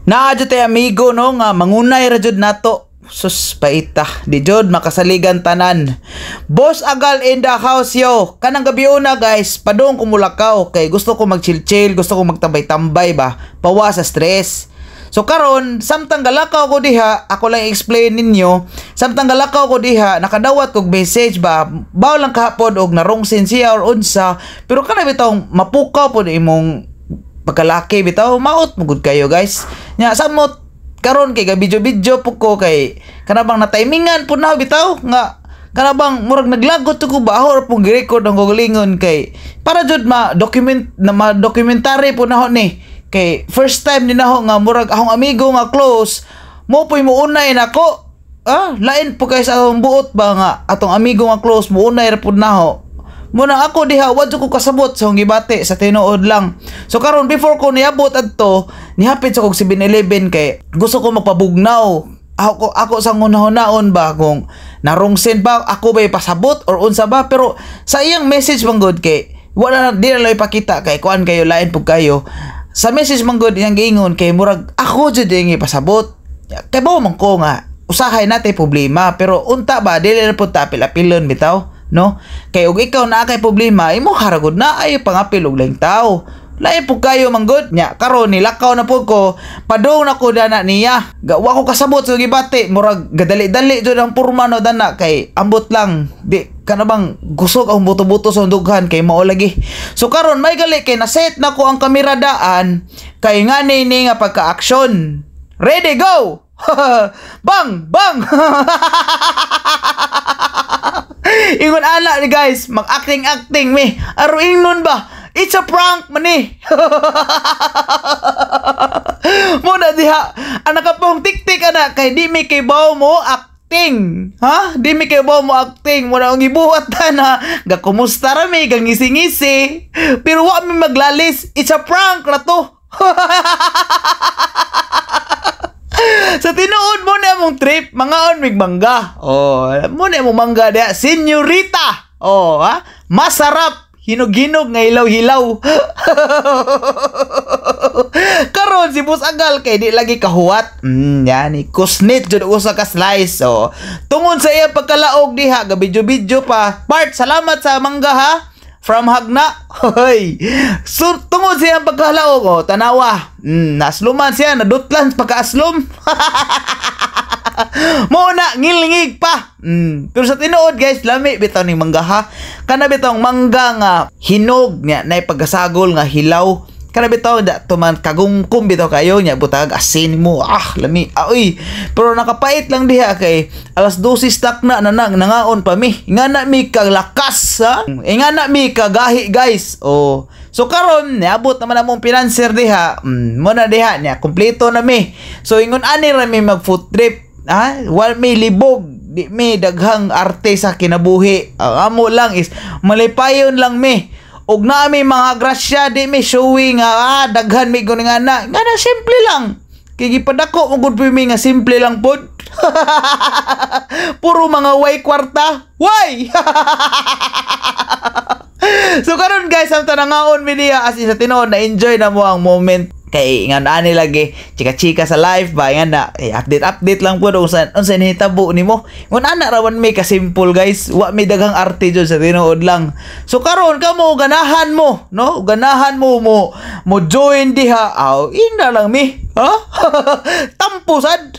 Naa jud tay amigo no nga mangunay ra jud nato. Sus paita, di jud makasaligan tanan. Boss Agal in the house yo. Kanang gabi una guys, padung ko mulakaw kay gusto ko mag-chill-chill, gusto ko magtambay-tambay ba, pawa sa stress. So karon, samtang galakaw ko diha, ako lang explain ninyo, samtang galakaw ko diha, nakadawat kog message ba, baw lang kahapon og narungsin siya or unsa, pero kana bitaw mapukaw pod imong pagkalaki bitaw, maot mo gud kayo guys. Nya samot karon kay video-video po ko kay kanabang na timingan po na bitaw nga kanabang murag naglagot ko ba or pong gi-record ang gulingon kay para jud ma-documentary po na ho ni kay first time ni naho nga murag akong amigo nga close mo po'y muunay nako lain po kay sa akong buot ba nga atong amigo nga close muunay ra pud naho. Muna ako diha wadyo ko kasabot sa gibate sa tinuod lang. So karon before ko niabot adto, nihapit sa kog 7-Eleven kay gusto ko magpabugnaw. Ako sa hunahon ba kung narungsin ba ako ba ipasabot or unsa ba, pero sa iyang message manggod kay wala na di na lang ipakita kay kuan kayo lain pug kayo. Sa message manggod iyang giingon kay murag ako jud yung ipasabot. Kay ba man ko nga usahay natin problema pero unta ba dili na pud ta apil-apilon bitaw. No? Kay og ikaw na kay problema, imo haragod na ay pangapil og laing tao. Lain po kayo manggod nya karon nilakaw na po ko, padung na ko dana niya. Wa ko kasabot sa gibati, murag gadali-dali jud ang porma no dana kay ambot lang. Di kanabang gusog ang buto-buto sa dughan kay mao lagi. So karon may gali kay na-set na ko ang kamera daan kay ngani ni nga pagka-action. Ready go. Bang bang. Ingon ala ni guys, mag-acting me. Aro ingnon ba? It's a prank man eh. Muna diha, anak ka pong tik-tik anak kay di mi kay baw mo acting. Ha? Di mi kay baw mo acting. Muna ang ibuhat na ga kumusta ra mi gang ngisi-ngisi. Pero wa mi maglalis. It's a prank ra to. Sa tinuod mo na mong trip, mga mig mangga. Oh, mo na mong mangga dia, senyorita. Oh, ha? Masarap. Hinog-hinog nga hilaw-hilaw. Karon si Boss Agal kay di lagi kahuwat. Yan, kusnit jud usa ka slice. So, tungod sa iya pagkalaog diha, ga video-video pa. Part, salamat sa mangga ha. From Hagna. Hoy. So, tungod siya ang pagkalaog. Oh, tanawa. Nasluman siya. Nadutlan pagkaaslum. Muna, ngilingig pa. Pero sa tinuod guys, lami bitaw ni mangga ha. Kana bitaw mangga nga hinog niya na pagkasagol nga hilaw. Kana bitaw da tuman kagungkum bitaw kayo nya butag asin mo. Lami. Uy. Pero nakapait lang diha kay alas 12 stock na nangaon pa mi. Ingana mi kag lakas ha. Ingana mi kagahi guys. Oh. So karon niabot naman among financer diha. Muna diha niya kompleto na mi. So ingon ani ra mi mag food trip. Ha? Wal mi libog. Di mi daghang arte sa kinabuhi. Amo lang is malipayon lang mi. Og na mi mga grasya di mi showing daghan mi gud nga na simple lang kay gipadako mo gud mi nga simple lang pod. Puro mga way kwarta way. So karon guys samtang nangaon mi diha as in sa tinuod na enjoy na mo ang moment kay nga ani lagi chika-chika sa live ba nga na update lang po unsa hitabo nimo ngun ana rawan may ka simple guys wa may daghang arte jud sa tinuod lang. So karon kamo ganahan mo no ganahan mo join diha ina lang mi ha. Tampo sad.